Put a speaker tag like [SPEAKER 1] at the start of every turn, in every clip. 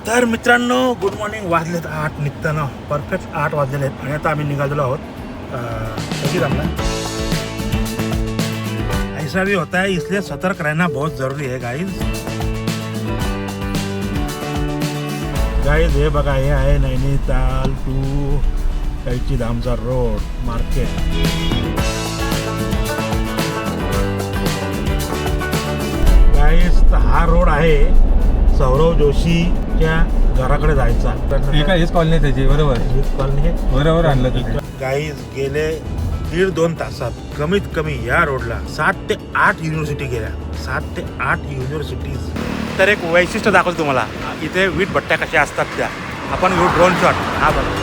[SPEAKER 1] तर मित्रांनो good morning. वाजलेत 8 निघताना परफेक्ट 8 वाजलेले आहेत आणि आता आम्ही निघालेलो आहोत कधी जमला. ऐसा भी होता है इसलिए सतर्क रहना बहुत जरूरी है गाइज. गाइज हे बघा, हे आहे नैनीताल टू कैची धामचा रोड मार्केट. गाइज हा रोड आहे सौरव जोशीच्या घराकडे जायचा.
[SPEAKER 2] एका हेच कॉलनी त्याची बरोबर
[SPEAKER 1] हीच कॉलनी आहे.
[SPEAKER 2] बरोबर आणलं तुम्ही.
[SPEAKER 1] गाईज गेले 1.5-2 तासात कमीत कमी या रोडला 7 ते 8 युनिव्हर्सिटी गेल्या. 7 ते 8 युनिव्हर्सिटीज. तर एक वैशिष्ट्य दाखवतो तुम्हाला. इथे वीट भट्ट्या कशा असतात त्या. आपण घेऊ ड्रोन शॉट. हा बघा,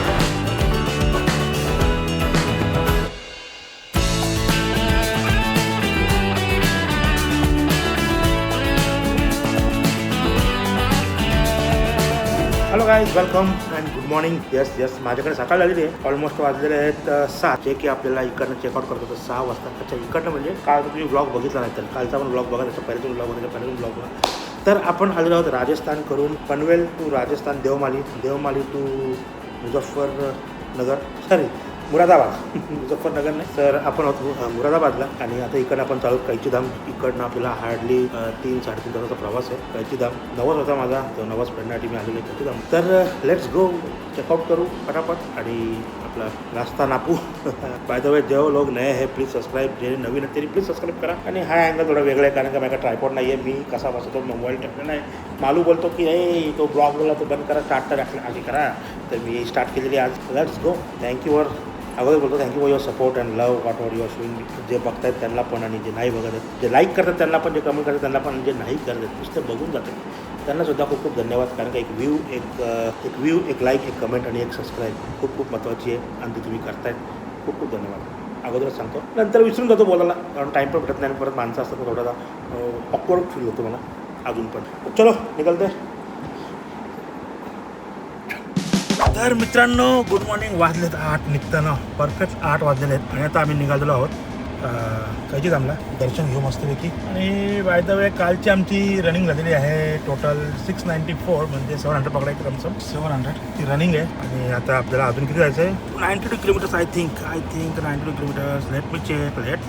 [SPEAKER 1] hello guys, welcome and good morning. Yes माझ्याकडे सकाळ झालेली आहे. ऑलमोस्ट वाजलेले आहेत 7. जे की आपल्याला इकडनं चेकआउट करतो तर 6 वाजता. अच्छा, इकडनं म्हणजे काल तुम्ही ब्लॉग बघितला नाही तर कालचा पण ब्लॉग बघा, त्याचा पहिले तुम्ही ब्लॉग बघा, पहिले ब्लॉग बघा. तर आपण आलेलो आहोत राजस्थान करून. पनवेल टू राजस्थान, देवमाली टू मुरादाबाद मुझफ्फरनगर नाही तर आपण आहोत मुरादाबादला. आणि आता इकडनं आपण चालू कैचीधाम. इकडनं आपल्याला हार्डली 3-3.5 तासाचा प्रवास आहे. कैचीधाम नवस होता माझा, तो नवस फेडण्यासाठी मी आलेलो आहे कैचीधाम. तर लेट्स गो, चेकआउट करू फटाफट आणि आपला रास्ता नापू. बाय द वे, जो लोग नए हैं प्लीज सब्सक्राइब. जे नवीन आहे तरी प्लीज सबस्क्राईब करा. आणि हा अँगल थोडा वेगळा आहे कारण का माझा ट्रायपॉड नाही आहे. मी कसा बसतो मोबाईल टाकलेला आहे. मालू बोलतो की हे तो ब्लॉग बोलला तो बंद करा, स्टार्ट तर आधी करा. तर मी स्टार्ट केलेली आज. Let's go. थँक्यू फॉर अगोदर बोलतो thank you for your support and love what or your showing. जे बघतायत त्यांना पण आणि जे नाही बघत आहेत, जे लाईक करतात त्यांना पण, जे कमेंट करतात त्यांना पण, जे नाही करत आहेत नुसते बघून जातात त्यांनासुद्धा खूप खूप धन्यवाद. कारण का एक व्ह्यू, एक लाईक, एक कमेंट आणि एक सबस्क्राईब खूप खूप महत्त्वाची आहे आणि ती तुम्ही करतायत. खूप खूप धन्यवाद. अगोदरच सांगतो, नंतर विसरून जातो बोलायला कारण टाईम पण भेटत नाही. परत माणसं असतात तर थोडासा ऑकवर्ड फील होतो मला अजून पण. चलो निघालते. तर मित्रांनो गुड मॉर्निंग. वाजलेत 8 निघताना परफेक्ट 8 वाजलेले आहेत आणि आता आम्ही निघालेलो आहोत कैची धामला. दर्शन घेऊ मस्तपैकी. आणि बाय द वे कालची आमची रनिंग झालेली आहे टोटल 694 म्हणजे 700 पकडायचं कमसम 700 ती रनिंग आहे. आणि आता आपल्याला अजून किती जायचं आहे? 92 kilometres I think 92 kilometres. Let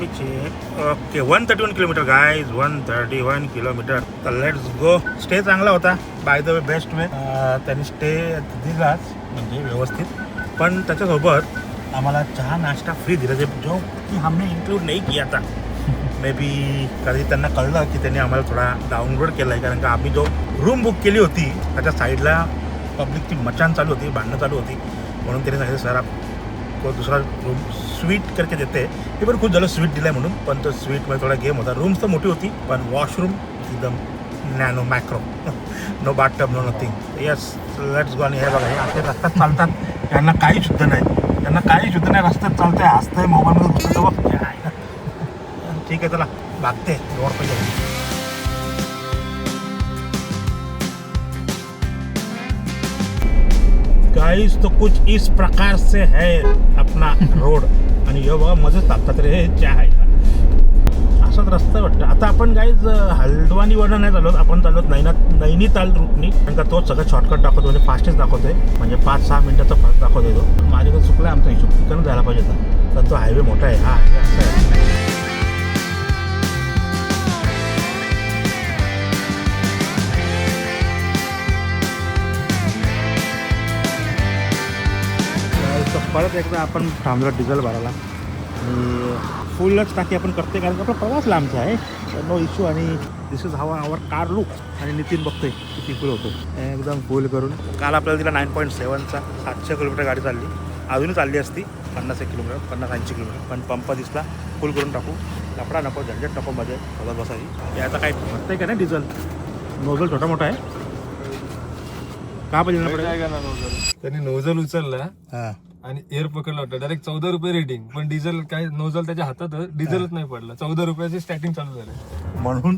[SPEAKER 1] me check. Okay, 131 kilometre guys, 131 kilometre. तर लेट्स गो. स्टे चांगला होता by the way, best way. त्यांनी स्टे दिलाच म्हणजे व्यवस्थित, पण त्याच्यासोबत आम्हाला चहा नाश्ता फ्री दिला जो की हमने इंक्लूड नाही किया था. मे बी कारण त्यांना कळलं की त्यांनी आम्हाला थोडा डाउनलोड केला आहे. कारण का आम्ही जो रूम बुक केली होती त्याच्या साईडला पब्लिकची मचान चालू होती, भांडणं चालू होती. म्हणून त्यांनी सांगितलं सर आप दुसरा रूम स्वीट करके देते. हे पण खूप झालं स्वीट दिलं म्हणून, पण तो स्वीटमध्ये थोडा गेम होता. रूम्स तर मोठी होती पण वॉशरूम एकदम nano macro. No bathtub, no nothing. Yes, let's go. आणि हे बघा, हे असे रस्त्यात चालतात, यांना काही शुद्ध नाही. रस्त्यात चालतंय, हसतंय, मोबाईलमध्ये घुसतं बघ. ठीक आहे, चला भागते रोड पे. गाइस तो कुछ इस प्रकार से है अपना रोड. आणि हे बघा मध्येच टाकतात रे चहा. असाच रस्ता वाटतं. आता आपण गाईज हल्द्वानीवरनं नाही चालत, आपण चालत नैनीताल रूटनी. कारण का तोच सगळं शॉर्टकट दाखवतो म्हणजे फास्टेस्ट दाखवतोय. म्हणजे 5-6 मिनिटाचा फरक दाखवतोय तो. माझ्याकडे चुकला आहे आमचा हिशोब. तिकडनं जायला पाहिजे होता. तर तो हायवे मोठा आहे. हा हायवे असा आहे. परत एकदा आपण थांबलो डिझेल भरायला आणि फुलच टाकी आपण करते कारण आपला प्रवास लांबचा आहे. No issue. आणि this is how our car look. आणि नितीन बघतोय किती फुल होतो एकदम फुल करून. काल आपल्याला दिला 9.7चा 700 किलोमीटर गाडी चालली. अजूनही चालली असती 50 किलोमीटर, 50-80 किलोमीटर. पण पंप दिसला फुल करून टाकू. लफडा नको, झंझट नको मध्ये बघत बसावी. याचा काही म्हणतंय का नाही डिझेल. नोझल छोटा मोठा आहे. का पाहिजे ना
[SPEAKER 2] त्यांनी नोझल उचलला
[SPEAKER 1] हां
[SPEAKER 2] आणि एअर पकडला होता. डायरेक्ट 14 रुपये रेटिंग. पण डिझेल काय नोझल त्याच्या हातात, डिझेलच नाही पडला. 14 रुपयाची स्टार्टिंग चालू झाली
[SPEAKER 1] म्हणून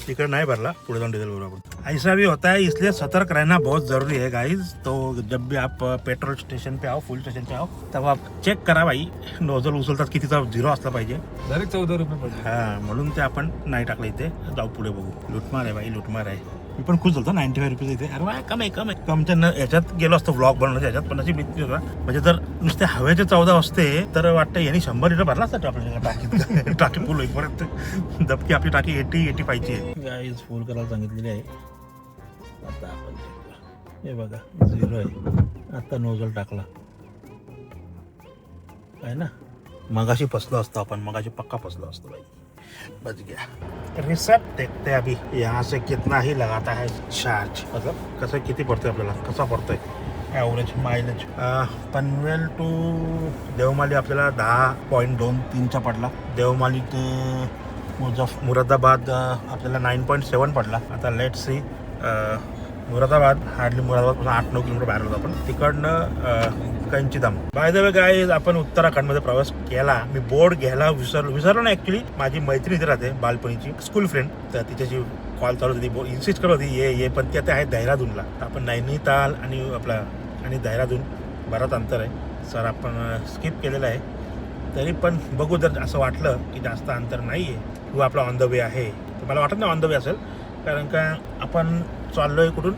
[SPEAKER 1] तिकडे नाही भरला. पुढे जाऊन डिझेल बरोबर. ऐसा भी होता है इसलिए सतर्क रहना बहुत जरूरी है गाइज. तो जब भी आप पेट्रोल स्टेशन पे आओ, फुल स्टेशन पे आओ, तब आप चेक करा भाई नोझल उचलतात कितीचा 0 असला पाहिजे.
[SPEAKER 2] डायरेक्ट 14 रुपये पडले.
[SPEAKER 1] हा म्हणून ते आपण नाही टाकलं इथे. जाऊ पुढे बघू. लुटमार आहे भाई, लुटमार आहे. मी पण खुश झालो 95 रुपीज इथे. अरे वा कम आहे कमच्या याच्यात गेलो असतो व्लॉग बनवण्याच्या याच्यात, पण अशी भीती होता. म्हणजे जर नुसते हवेचे 14 असते तर वाटतं यांनी 100 लिटर भरला असता आपल्याला टाकीत. टाकी फुल होईपर्यंत दबकी आपली टाकी 80-85 आहे. गाईज फुल करायला सांगितलेली आहे. आता आपण हे बघा 0 आहे. आता नोझल टाकला आहे ना. मगाशी फसलो असतो आपण, मगाशी पक्का फसलो असतो भाई. बच गया. रिसेट देखते हैं अभी यहाँ से कितना ही लगाता है चार्ज, मतलब कसं किती पडतोय आपल्याला, कसा पडतोय average mileage. Panvel to Devmali आपल्याला 10.23चा पडला. देवमाली ते मुरादाबाद आपल्याला 9.7 पडला. आता लेट सी मुरादाबाद हार्डली मुरादाबादपासून 8-9 किलोमीटर बाहेर होतो आपण. तिकडनं Kainchi Dham. By the way guys आपण उत्तराखंडमध्ये प्रवास केला. मी बोर्ड घ्यायला विसरलो ना ॲक्च्युली. माझी मैत्रीण इथे राहते बालपणीची, स्कूल फ्रेंड. तर तिच्याशी कॉल चालू होती, इन्सिस्ट करत होती ये पण ती आता आहे देहरादूनला. आपण नैनिताल आणि देहरादून बराच अंतर आहे सर. आपण स्किप केलेलं आहे. तरी पण बघू, जर असं वाटलं की जास्त अंतर नाही आहे किंवा आपला ऑन द वे आहे, तर मला वाटत नाही ऑन द वे असेल. कारण का आपण चाललोय कुठून,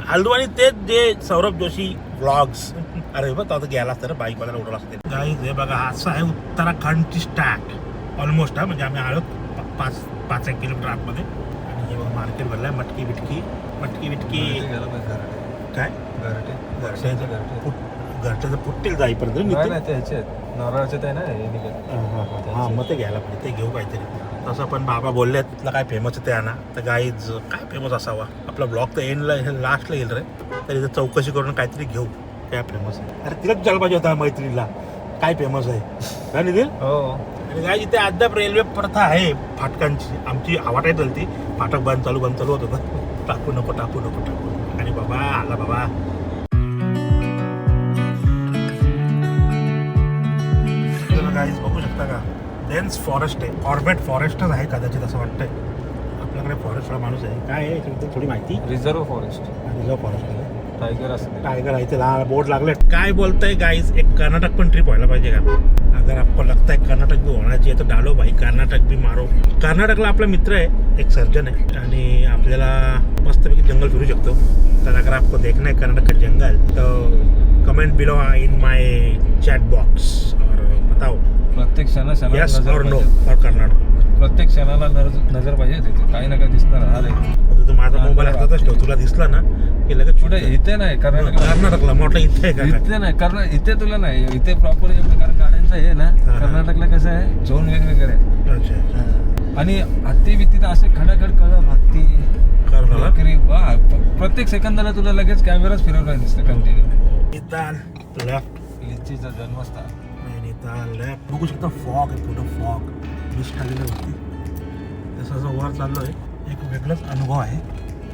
[SPEAKER 1] हल्द्वानी तेच जे सौरभ जोशी व्लॉग्स. अरे बघ आता गेला तर बाईक वाला उडवला असते. गाईज हे बघा, असं आहे उत्तराखंडची स्टार्ट ऑलमोस्ट. हा म्हणजे आम्ही आलो 5-1 किलोमीटर आतमध्ये. आणि हे बघा मार्केट भरलाय. मटकी बिटकी काय घरच्या पुट्टील जाईपर्यंत
[SPEAKER 2] नारळाचे ते ना
[SPEAKER 1] हा मग ते घ्यायला पाहिजे, ते घेऊ काहीतरी. तसं पण बाबा बोलले तिथलं काय फेमस आहे ते आणा. तर गाईज काय फेमस असावा, आपला ब्लॉग तर एंडला लास्टला येईल रे. तर इथं चौकशी करून काहीतरी घेऊ काय फेमस आहे. अरे तिलाच विचारलं पाहिजे होता मैत्रिणीला काय फेमस आहे काय निघेल.
[SPEAKER 2] हो.
[SPEAKER 1] आणि गाईज इथे अद्याप रेल्वे प्रथा आहे फाटकांची. आमची आवाटाय चालती, फाटक बंद चालू होत होतं. टाकू नको. आणि बाबा आला बाबा. गाईज बघू शकता का, डेन्स फॉरेस्ट आहे. कॉर्बेट फॉरेस्टच आहे कदाचित असं वाटतंय. आपल्याकडे फॉरेस्टला माणूस आहे. काय आहे याच्याबद्दल थोडी माहिती.
[SPEAKER 2] रिझर्व फॉरेस्ट
[SPEAKER 1] आहे.
[SPEAKER 2] टायगर असते.
[SPEAKER 1] टायगर आहे, ते लहान बोर्ड लागले. काय बोलताय गाईज, एक कर्नाटक पण ट्रिप व्हायला पाहिजे का. अगर आपको लगता है कर्नाटक भी होना चाहिए तो डालो भाई, कर्नाटक भी मारो. कर्नाटकला आपला मित्र आहे, एक सर्जन आहे, आणि आपल्याला मस्तपैकी जंगल फिरू शकतो. तर अगर आपको देखना है कर्नाटक का जंगल तो comment below in my chat box और बताओ
[SPEAKER 2] प्रत्येक क्षणाला
[SPEAKER 1] यस और नो फॉर कर्नाटक.
[SPEAKER 2] प्रत्येक क्षणाला नजर पाहिजे तिथे, काही ना काही दिसणार. हा रे
[SPEAKER 1] तू माझा मोबाईल हातातच ठेव, तुला दिसला ना की लगेच
[SPEAKER 2] कुठे इथे नाही
[SPEAKER 1] कर्नाटकला म्हटलं इथे आहे का.
[SPEAKER 2] इथे नाही कारण इथे तुला नाही, इथे प्रॉपर कारण गाड्यांचं हे ना. कर्नाटकला कसं आहे, झोन वेगवेगळे आहे.
[SPEAKER 1] अच्छा.
[SPEAKER 2] आणि हत्ती बित्ती असे खडाखड कळप हत्ती प्रत्येक सेकंदाला तुला लगेच कॅमेराच फिरवला दिसतं कंटिन्यू.
[SPEAKER 1] नैनिताल लेफ्ट,
[SPEAKER 2] लिच्चीचं जन्मस्थान.
[SPEAKER 1] नैनिताल लेफ्ट. बघू शकता फॉग आहे, पुढं फॉग मिस्ट आलेलं होती. तसं असं वर चाललो आहे, एक वेगळाच अनुभव आहे.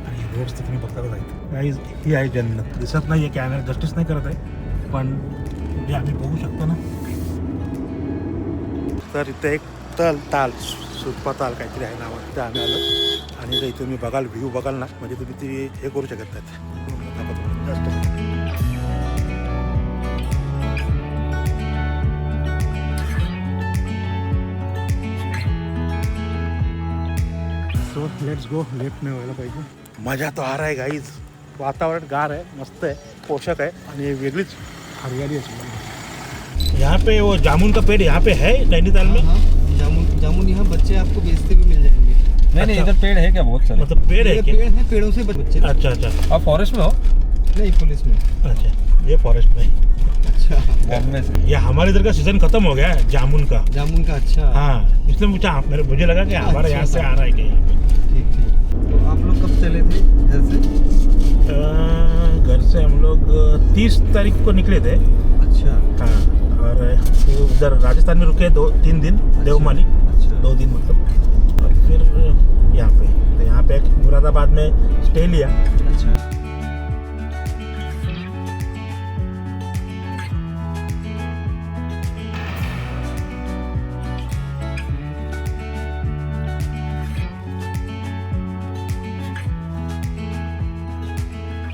[SPEAKER 1] आणि रोड्स तर तुम्ही बघता जाईल गाईज. ही आहे जन्नत. दिसत नाही आहे, कॅमेरा जस्टिस नाही करत आहे, पण जे आम्ही बघू शकतो ना. तर इथे एक ताल सुटपा ताल काहीतरी आहे नाव, तिथे आम्ही आलो. आणि जर इथे तुम्ही बघाल, व्ह्यू बघाल ना, म्हणजे तुम्ही ते हे करू शकत नाहीत. जास्त सो लेट्स गो. लेफ्ट नाही व्हायला पाहिजे. मजा तो आ रहा है गाईज. वातावरण गार आहे, मस्त आहे, पोषक आहे, आणि वेगळीच हरियाली है. यहाँ पे वो जामुन का पेड़ यहाँ पे है नैनीताल में.
[SPEAKER 3] जामुन यहाँ बच्चे आपको बेचते हुए मिल जाएंगे.
[SPEAKER 2] नहीं इधर पेड़ है क्या बहुत सारे.
[SPEAKER 1] मतलब पेड़ है क्या.
[SPEAKER 3] पेड़ है, पेड़ों से बच्चे.
[SPEAKER 1] अच्छा.
[SPEAKER 2] आप फॉरेस्ट में हो.
[SPEAKER 3] नहीं पुलिस में.
[SPEAKER 1] अच्छा, ये फॉरेस्ट में.
[SPEAKER 3] अच्छा.
[SPEAKER 2] बॉम्बे से.
[SPEAKER 1] ये हमारे इधर का सीजन खत्म हो गया है जामुन का.
[SPEAKER 3] अच्छा.
[SPEAKER 1] हाँ, इसलिए मुझे लगा कि हमारे यहाँ से आ रहा है क्या यहाँ पे.
[SPEAKER 3] ठीक. तो आप लोग कब चले थे घर से.
[SPEAKER 1] घर से हम लोग 30 तारीख को निकले थे.
[SPEAKER 3] अच्छा.
[SPEAKER 1] हाँ, और उधर राजस्थान में रुके 2-3 दिन. देवमाली 2 दिन मतलब. और फिर यहाँ पे, तो यहाँ पे मुरादाबाद में स्टे लिया.
[SPEAKER 3] अच्छा.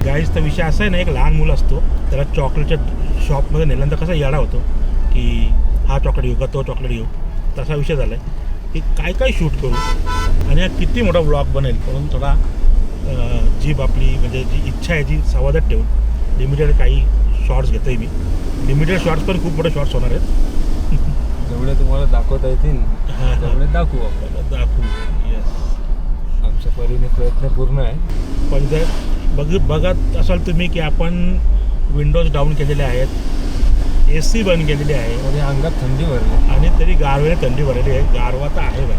[SPEAKER 1] गाईज तर विषय असा आहे ना, एक लहान मुलं असतो, त्याला चॉकलेटच्या शॉपमध्ये नेल्यानंतर कसा येडा होतो की हा चॉकलेट घेऊ का तो चॉकलेट घेऊ, तसा विषय झाला आहे. की काय काय शूट करू आणि हा किती मोठा ब्लॉग बनेल, म्हणून थोडा जीभ आपली म्हणजे जी इच्छा आहे जी संवादात ठेवून लिमिटेड काही शॉर्ट्स घेतो आहे मी. लिमिटेड शॉर्ट्स पण खूप मोठे शॉर्ट्स होणार आहेत.
[SPEAKER 2] जेवढे तुम्हाला दाखवता येतील तेवढे दाखवू आपण.
[SPEAKER 1] दाखवू. येस,
[SPEAKER 2] आमच्या परीने प्रयत्न पूर्ण आहे.
[SPEAKER 1] पण जर बघत असाल तुम्ही की आपण विंडोज डाऊन केलेले आहेत, AC बंद केलेली आहे
[SPEAKER 2] आणि अंगात थंडी भरली.
[SPEAKER 1] आणि तरी गारव्याने थंडी भरलेली आहे. गारवा तर आहे बाई,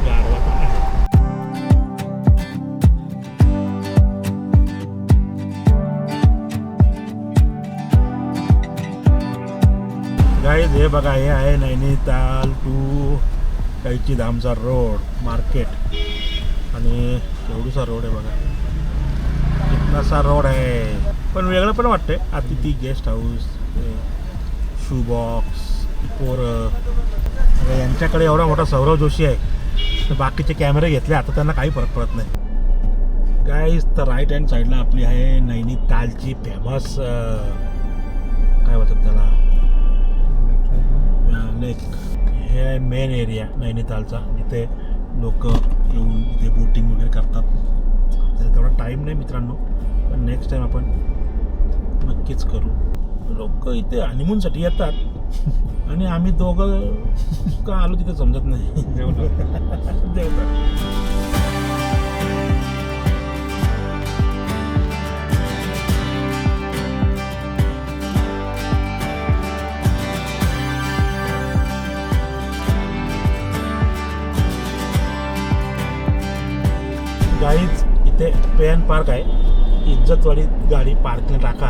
[SPEAKER 1] गारवा तर आहे. गाईज हे बघा, हे आहे नैनिताल टू कैची धामचा रोड मार्केट. आणि एवढूसा रोड आहे बघा, कितनासा रोड आहे. पण वेगळं पण वाटतंय. अतिथी गेस्ट हाऊस, शू बॉक्स, पोरं. आता यांच्याकडे एवढा मोठा सौरव जोशी आहे तर बाकीचे कॅमेरे घेतले आता त्यांना काही फरक पडत नाही. गाईज तर राईट हँड साईडला आपली आहे नैनितालची फेमस काय बोलतात त्याला, लेक. हे आहे मेन एरिया नैनितालचा, जिथे लोक येऊन इथे बोटिंग वगैरे करतात. तर तेवढा टाईम नाही मित्रांनो, पण नेक्स्ट टाईम आपण नक्कीच करू. लोक इथे हनीमूनसाठी येतात आणि आम्ही दोघं का आलो तिथे समजत नाही. गाईज इथे पे अँड पार्क आहे. इज्जतवाडी गाडी पार्कला टाका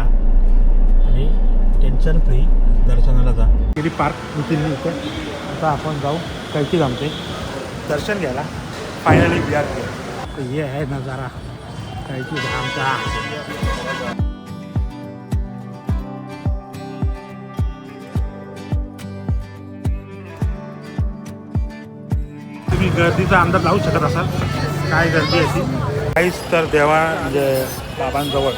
[SPEAKER 1] आणि टेन्शन फ्री दर्शनाला जा. किती पार्क होतील इथे. आता आपण जाऊ कैची धामचे दर्शन घ्यायला. Finally we are here. तर हे आहे नजारा कैची धामचा. तुम्ही गर्दीचा अंदाज लावू शकत असाल काय गर्दी आहे ती. काहीच तर देवा म्हणजे बाबांजवळ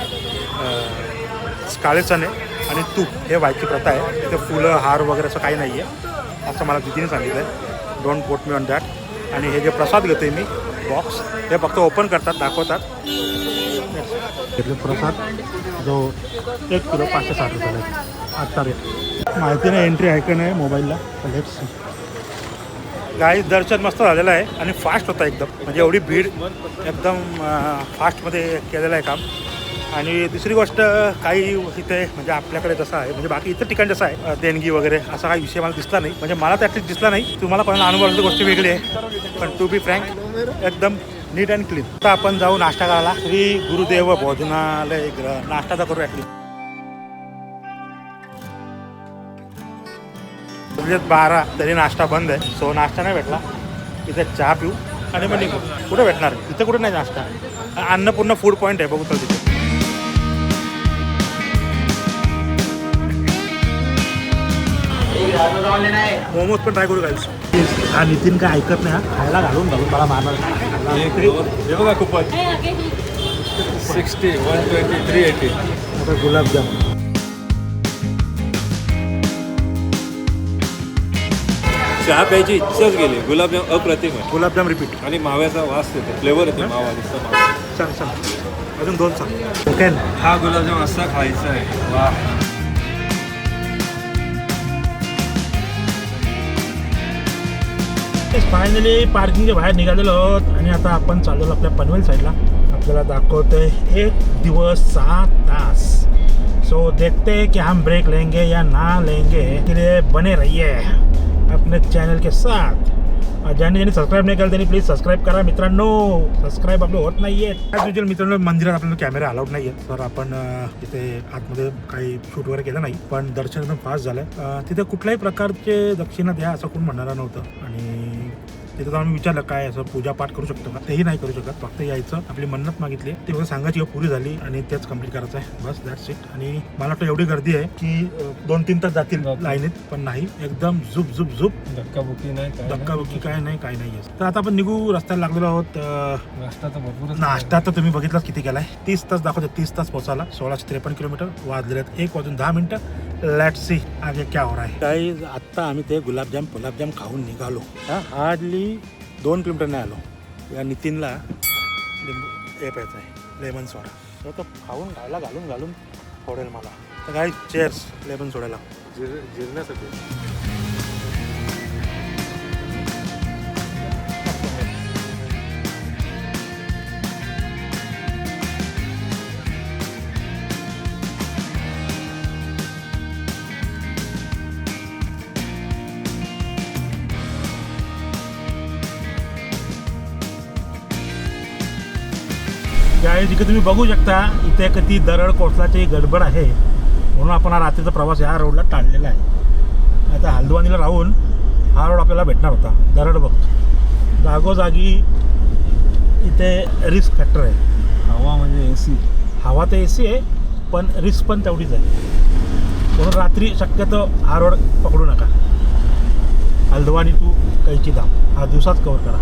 [SPEAKER 1] काळे चणे आणि तूप हे व्हायची प्रथा आहे. तिथे फुलं हार वगैरे असं काही नाही आहे असं मला दिदीने सांगितलं आहे. Don't quote me on that. आणि हे जे प्रसाद घेतो आहे मी बॉक्स, हे फक्त ओपन करतात, दाखवतात. घेतले प्रसाद जो 1 किलो 560 रुपयाला आहे आत्ता रेट. माहिती नाही एंट्री आहे का नाही मोबाईलला. Let's see. गाईज दर्शन मस्त झालेलं आहे आणि फास्ट होता एकदम. म्हणजे एवढी भीड एकदम फास्टमध्ये केलेलं आहे काम. आणि दुसरी गोष्ट काही इथे म्हणजे आपल्याकडे जसं आहे म्हणजे बाकी इतर ठिकाणी जसं आहे देणगी वगैरे असा काही विषय मला दिसला नाही. म्हणजे मला तर ॲटलीस्ट दिसला नाही. तुम्हाला कोणाला अनुभवाची गोष्ट वेगळी आहे, पण टू बी फ्रँक एकदम नीट अँड क्लीन. आता आपण जाऊ नाश्ता करायला. श्री गुरुदेव भोजनालय गृह. नाश्ता तर करू ॲटलीस्ट. 12 तरी नाश्ता बंद आहे. सो नाश्ता नाही भेटला. इथे चहा पिऊ आणि मग निघू. कुठे भेटणार इथे, कुठे नाही नाश्ता. अन्नपूर्ण फूड पॉईंट आहे, बघू तर तिथे. मोमोज पण ट्राय करू गाईस. हा नितीन काय ऐकत नाही. हा खायला घालून मला मारणार.
[SPEAKER 2] हे बघा खूपच 60, 120, 380.
[SPEAKER 1] आता गुलाबजाम.
[SPEAKER 2] चहा प्यायची इच्छाच गेली. गुलाबजाम अप्रतिम आहे.
[SPEAKER 1] गुलाबजाम रिपीट.
[SPEAKER 2] आणि माव्याचा वास येतो, फ्लेवर येते मावा. नुसतं मावा.
[SPEAKER 1] सांग सांग अजून 2 सांग. ओके.
[SPEAKER 2] हा गुलाबजाम असा खायचा आहे. वा.
[SPEAKER 1] फायनली पार्किंगच्या बाहेर निघालेलो आहोत आणि आता आपण चाललेलो आपल्या पनवेल साईडला. आपल्याला दाखवतोय 1 दिवस 7 तास. सो देखते हैं कि हम ब्रेक लेंगे या ना लेंगे. के लिए बने रहिए अपने चॅनल के साथ. ज्यांनी सबस्क्राईब नाही केलं त्यांनी प्लीज सबस्क्राईब करा मित्रांनो. सबस्क्राईब आपलं होत नाही आहे. ॲज युजल मित्रांनो, मंदिरात आपल्याला कॅमेरा अलाउड नाही आहेत. तर आपण तिथे आतमध्ये काही शूट वगैरे केलं नाही. पण दर्शन एकदम फास्ट झालं. तिथे कुठल्याही प्रकारचे दक्षिणा द्या असं कोण म्हणणारा नव्हतं. आणि तिथं आम्ही विचारलं काय असं पूजा पाठ करू शकतो का, तेही नाही करू शकत, फक्त यायचं, आपली मन्नत मागितली ते फक्त सांगायची की पुरी झाली आणि तेच कम्प्लीट करायचं आहे, बस दॅट्स इट. आणि मला वाटतं एवढी गर्दी आहे की 2-3 तास जातील लाईनीत, पण नाही, एकदम झुप झुप झुप,
[SPEAKER 2] धक्काबुक्की नाही काय
[SPEAKER 1] धक्काबुक्की काय नाही तर आता आपण निघू, रस्त्याला लागलेलो आहोत.
[SPEAKER 2] नाश्ता तर भरपूर
[SPEAKER 1] नाश्ता तर तुम्ही बघितलाच किती केलाय, 30 तास दाखवते, 30 तास पोहोचायला, 1653 किलोमीटर वाजलेले आहेत 1:10. लेट्स सी आगे क्या हो रहा है. काही आत्ता आम्ही ते गुलाबजाम खाऊन निघालो. हार्डली 2 किलोमीटर नाही आलो. या नितीनला लिंबू हे प्यायचं आहे, लेमन सोडा, तो खाऊन खायला घालून फोडेल मला. तर काही चेअर्स लेमन सोडायला
[SPEAKER 2] जिरण्यासाठी.
[SPEAKER 1] जिथे तुम्ही बघू शकता इथे किती दरड कोसळाची गडबड आहे, म्हणून आपण हा रात्रीचा प्रवास या रोडला टाळलेला आहे. आता हल्द्वानीला राहून हा रोड आपल्याला भेटणार होता. दरड बघ, जागोजागी इथे रिस्क फॅक्टर आहे.
[SPEAKER 2] हवा म्हणजे AC.
[SPEAKER 1] हवा तर AC आहे, पण रिस्क पण तेवढीच आहे, म्हणून रात्री शक्यतो हा रोड पकडू नका. हल्द्वानी टू कैची धाम हा दिवसाच कव्हर करा.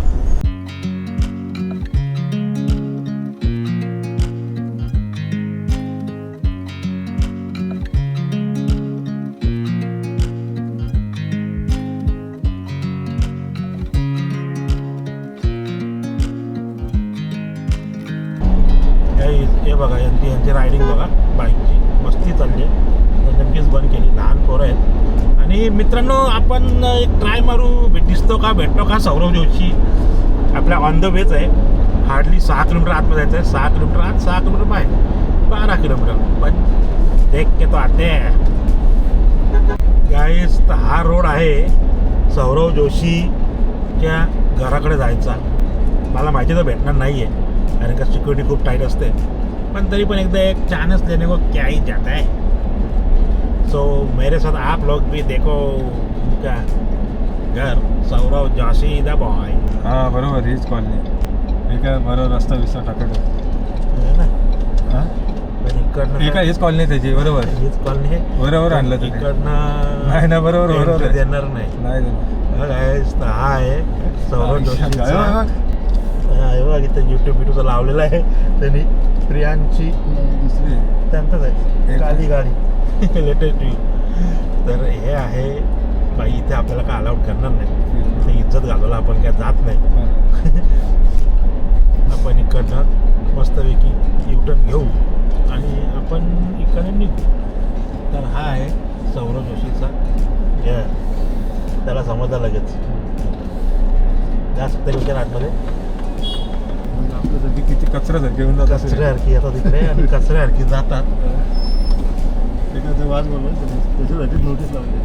[SPEAKER 1] हे बघा यांची रायडिंग बघा, बाईकची मस्ती चालली आहे, नक्कीच बंद केली, लहान पोरं आहेत. आणि मित्रांनो आपण एक ट्राय मारू, भेटतो का सौरव जोशी आपल्या ऑन द वेच आहे. हार्डली 6 किलोमीटर आतमध्ये जायचं आहे, 6 किलोमीटर आत, 6 किलोमीटर बाहेर, 12 किलोमीटर, पण देख के तो आते गाईस. तर हा रोड आहे सौरव जोशीच्या घराकडे जायचा. मला माहिती तर भेटणार नाही आहे कारण का सिक्युरिटी खूप टाईट असते, पण तरी पण एकदा एक चांस लेने को क्या ही जाता है. सो मेरे साथ आप लोग भी देखो उनका घर, सौरव जोशी द बॉय.
[SPEAKER 2] हा बरोबर, हीच कॉलनी. हे काय बरोबर रस्ता विस्ता टाकत
[SPEAKER 1] है ना.
[SPEAKER 2] हा
[SPEAKER 1] पण इकडनं
[SPEAKER 2] हे काय हीच कॉलनी त्याची, बरोबर
[SPEAKER 1] हीच कॉलनी आहे.
[SPEAKER 2] बरोबर आणलं तुम्ही.
[SPEAKER 1] इकडनं
[SPEAKER 2] नाही ना, बरोबर
[SPEAKER 1] entry देणार नाही.
[SPEAKER 2] नाही देणार.
[SPEAKER 1] Guys, तर हा आहे सौरव जोशीचा.
[SPEAKER 2] काय
[SPEAKER 1] बघा इथं युट्यूबचं लावलेलं आहे त्यांनी, प्रियांची
[SPEAKER 2] दुसरी
[SPEAKER 1] त्यांचंच आहे, काली गाडी लेटेस्ट. तर हे आहे बाई, इथे आपल्याला काय अलाउड करणार नाही, इथे इज्जत घालवला आपण काय जात नाही. आपण इकडनं मस्तपैकी युटर्न घेऊ आणि आपण इकडे निघू. तर हा आहे सौरव जोशीचा घर, त्याला समजलं लगेच. जास्त विचार आतमध्ये
[SPEAKER 2] आपल्यासाठी किती कचऱ्यासारखे येऊन जातात.
[SPEAKER 1] कचऱ्यासारखी येतात तिकडे आणि कचऱ्यासारखी जातात.
[SPEAKER 2] एखादं वाज बोलून त्याच्यासाठी नोटीस लावली.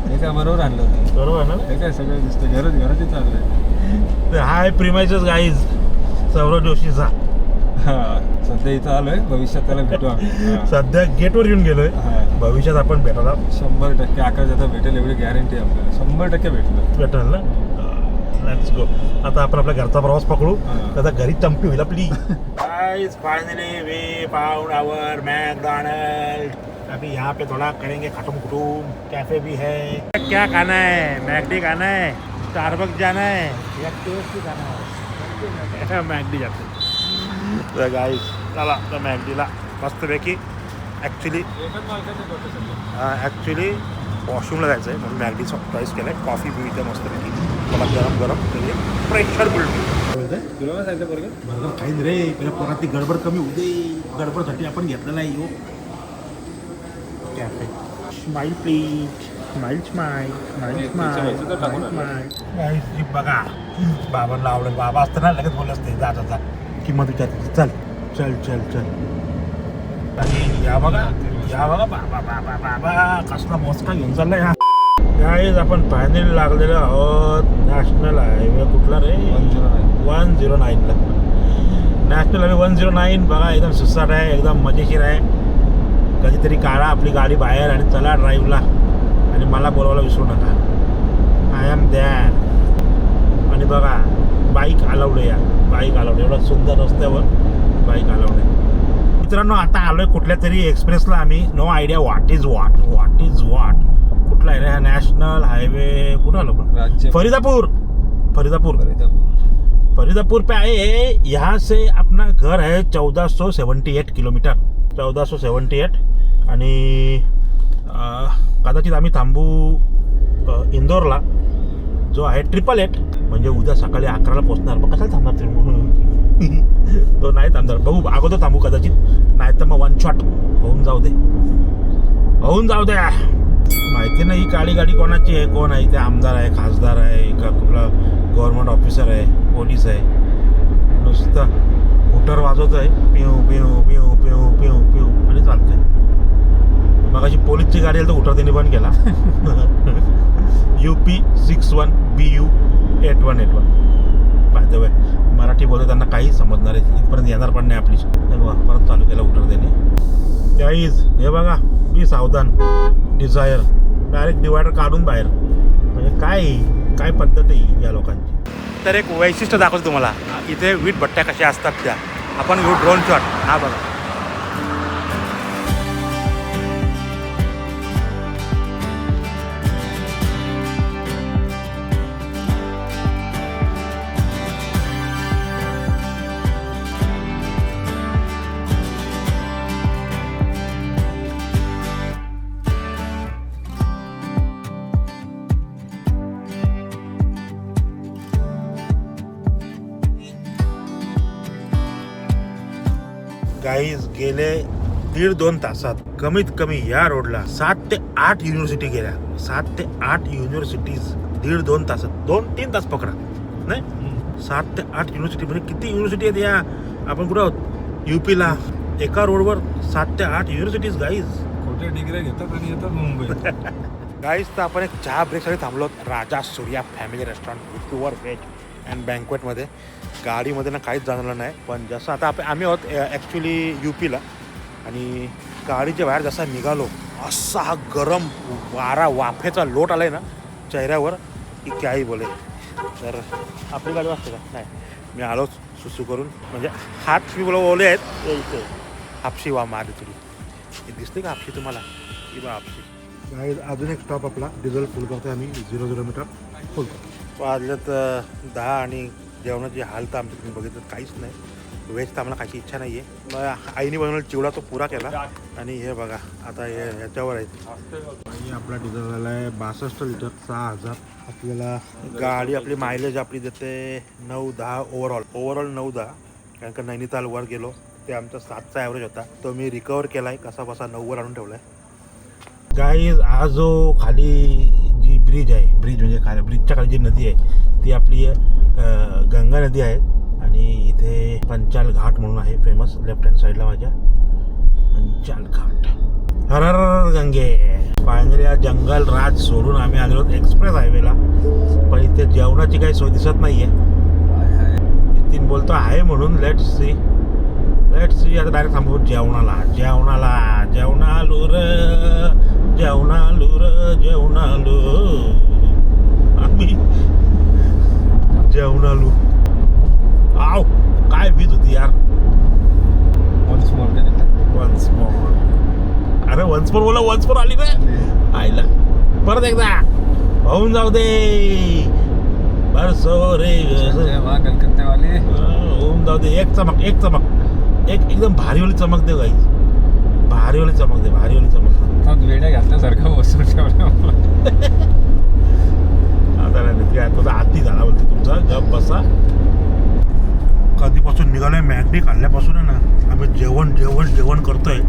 [SPEAKER 2] हे काय बरोबर आणलं होतं.
[SPEAKER 1] बरोबर ना.
[SPEAKER 2] हे काय सगळं दिसतं, घराची चाललंय.
[SPEAKER 1] तर हा आहे प्रिमायसेस गाईज सौरव जोशीचा.
[SPEAKER 2] हा सध्या इथं आलोय, भविष्यात त्याला भेटू आम्ही.
[SPEAKER 1] सध्या गेटवर येऊन गेलोय, भविष्यात आपण भेटायला
[SPEAKER 2] 100% आकाश आता भेटेल एवढी गॅरंटी आपल्याला. 100%
[SPEAKER 1] भेटेल ना. Let's go. आता आपण आपल्या घरचा प्रवास पकडू, त्याचा घरी चंपी होईल आपली. Guys finally we found our McDonald. अभी यहाँ पे थोड़ा करेंगे खटम खुटूम. कैफे भी है. क्या खाना है? मैकडी खाना है, स्टारबक्स जाना है या KFC खाना है? मैकडी जाते. तर गाईस चला तर मॅकडीला मस्तपैकी. ॲक्च्युली वॉशरूमला जायचं आहे म्हणून मॅकडी चॉईस केलं आहे. कॉफी पिऊ इथे मस्तपैकी, मला गरम गरम प्रेशर बिल्ड बर्गर खाईन रे. पहिल्या पोरात ती गडबड कमी होऊ दे, गडबडसाठी आपण घेतलेला आहे. Yo cafe smile please, smile smile smile smile. Jeep बघा, बाबांना आवडेल. बाबा असताना लगेच बोलत असते जा जा जा, किंमत विचारते, चल चल चल चल. आणि या बघा बाबा बाबा बाबा कसला मोजका घेऊन चाललाय हा. गाईज आपण फायनली लागलेलो आहोत नॅशनल हायवे. कुठला रे? 109ला. National highway 109. बघा एकदम सुसाट आहे, एकदम मजेशीर आहे. कधीतरी काढा आपली गाडी बाहेर आणि चला ड्राईव्हला, आणि मला बोलवायला विसरू नका. I am there. आणि बघा बाईक अलाउड आहे, या बाईक अलाउड, एवढा सुंदर रस्त्यावर बाईक अलाउड आहे. मित्रांनो आता आलोय कुठल्या तरी एक्सप्रेसला आम्ही. No idea what is what कुठला आहे रे हा नॅशनल हायवे. कुठं आलो पण
[SPEAKER 2] राज्य
[SPEAKER 1] फरीदापुर पे आए. यहाँ से अपना घर है 1478 किलोमीटर, 1478. आणि कदाचित आम्ही थांबू इंदोरला जो आहे 888, म्हणजे उद्या सकाळी 11ला पोहोचणार. मग कशाला थांबणार तुम्ही? तो नाही थांबणार, बघू अगोदर थांबू कदाचित, नाही तर मग वन शॉट होऊन जाऊ द्या. माहिती नाही ही काळी गाडी कोणाची आहे, कोण आहे ते, आमदार आहे, खासदार आहे का कुठला गव्हर्नमेंट ऑफिसर आहे, पोलीस आहे. नुसतं मोटर वाजवत आहे पिऊ पिऊ पिऊ पिऊ पिऊ पिऊ आणि चालतंय. मग अशी पोलीसची गाडी आली तर उठर त्यांनी बंद केला. UP 61 BU 8181. बाय द वे मराठी बोलतो त्यांना काही समजणार आहे, इथपर्यंत येणार पण नाही आपली. हे बघा परत चालू केला उठर त्यांनी. त्याईज हे बघा बी सावधान. डिझायर डायरेक्ट डिवायडर काढून बाहेर. म्हणजे काय पद्धत आहे या लोकांची. तर एक वैशिष्ट्य दाखवतो तुम्हाला. इथे वीट भट्ट्या कशा असतात त्या. आपण घेऊ ड्रोन शॉट. हा बघा गाईज. गेले 1.5-2 तासात कमीत कमी या रोडला 7 ते 8 युनिव्हर्सिटी गेल्या. 7 ते 8 युनिव्हर्सिटीज 1.5-2 तासात. 2-3 तास पकडा नाही. 7 ते 8 युनिव्हर्सिटी म्हणजे किती युनिव्हर्सिटी आहेत या. आपण कुठं आहोत UPला. एका रोडवर 7 ते 8 युनिव्हर्सिटीज गाईज.
[SPEAKER 2] खोट्या डिग्र्या घेतात आणि येतात मुंबईत.
[SPEAKER 1] गाईज तर आपण एक चहा ब्रेकसाठी थांबलो Raja Surya family restaurant pure veg and बँकवेटमध्ये. गाडीमध्ये ना काहीच जाणवलं नाही, पण जसं आता आम्ही आहोत ॲक्च्युली UPला. आणि गाडीच्या बाहेर जसा निघालो असा हा गरम वारा वाफेचा लोट आला आहे ना चेहऱ्यावर की काही बोले. तर आपली गाडी वाजते का नाही. मी आलोच सुसू करून, म्हणजे हात मी बोला ओले आहेत इथे. हापशी वा मारली तुरी. हे दिसते का हापशी तुम्हाला की बा हापशी. गाडी अजून एक स्टॉप आपला डिझेल फुल करतो आम्ही. 0 मीटर फुल करतो. वाजल्यात 10 आणि जेवणाची हाल तर आमच्या तुम्ही बघितलं काहीच नाही. व्हेज तर आम्हाला खायची इच्छा नाही आहे. मग आईने बनवलेला चिवडा तो पुरा केला. आणि हे बघा आता हे ह्याच्यावर आहे. आपला डिझेल झाला आहे 62 लिटर 6000. आपल्याला गाडी आपली मायलेज आपली देते 9-10 ओव्हरऑल 9-10. कारण का नैनितालवर गेलो ते आमचा 7चा ॲव्हरेज होता, तो मी रिकवर केला आहे कसा बसा 9वर आणून ठेवला आहे. गाईज हा जो खाली जी ब्रिज म्हणजे खाली ब्रिजच्या खाली जी नदी आहे ती आपली गंगा नदी आहे. आणि इथे पंचाल घाट म्हणून आहे फेमस लेफ्ट हँड साईडला माझ्या. पंचाल घाट. हर हर गंगे. फायनली या जंगल राज सोडून आम्ही आलेलो एक्सप्रेस हायवेला. पण इथे जेवणाची काही सोय दिसत नाही आहे. नितीन बोलतो आहे म्हणून लेट्स सी. आता डायरेक्ट थांबू जेवणाला. आम्ही जेवणालू. आव काय भीत होती यार.
[SPEAKER 2] Once more.
[SPEAKER 1] अरे वन्स मोर आली ना आईला. परत एकदा होऊन जाऊ दे. बरसो रे
[SPEAKER 2] कलकत्तेवाले.
[SPEAKER 1] होऊन जाऊ दे. एक चमक एकदम भारीवाली चमक दे गाईज. भारीवाली चमक दे.
[SPEAKER 2] वेड्या घातल्यासारखं बसून ठेवलं.
[SPEAKER 1] आता नाही तुझा आधी झाला बोलते तुमचा. गप बसा. कधीपासून निघालोय मॅगडी काढल्यापासून आहे ना आम्ही जेवण करतोय.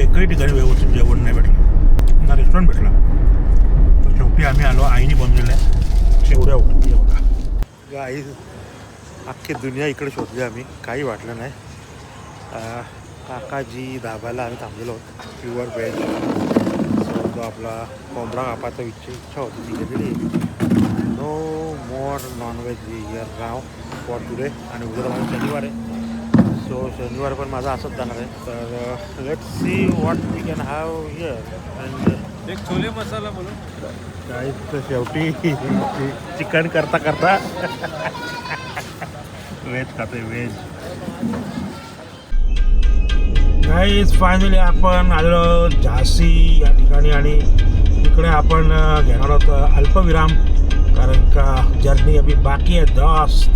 [SPEAKER 1] एकही ठिकाणी व्यवस्थित जेवण नाही भेटलं ना रेस्टॉरंट भेटला. तर शेवटी आम्ही आलो आईने बनवलेलं आहे शेवड्या उठले बघा. आई अख्खी दुनिया इकडे शोधली आम्ही, काही वाटलं नाही. काकाजी धाब्याला आम्ही थांबलेलो आहोत. Pure veg. जो आपला कोंबडा कापायचा इच्छा होती ती घेतलेली. No more nonveg here now for today. आणि उद्या माझा शनिवार आहे. सो शनिवार पण माझा असंच जाणार आहे. तर let's see what we can have here. And
[SPEAKER 2] एक छोले मसाला म्हणून.
[SPEAKER 1] काय तर शेवटी चिकन करता करता व्हेज खातोय व्हेज. गाईज फायनली आपण आलो झाशी या ठिकाणी आणि इकडे आपण घेणार आहोत अल्पविराम कारण का जर्नी अभी बाकी है दोस्त.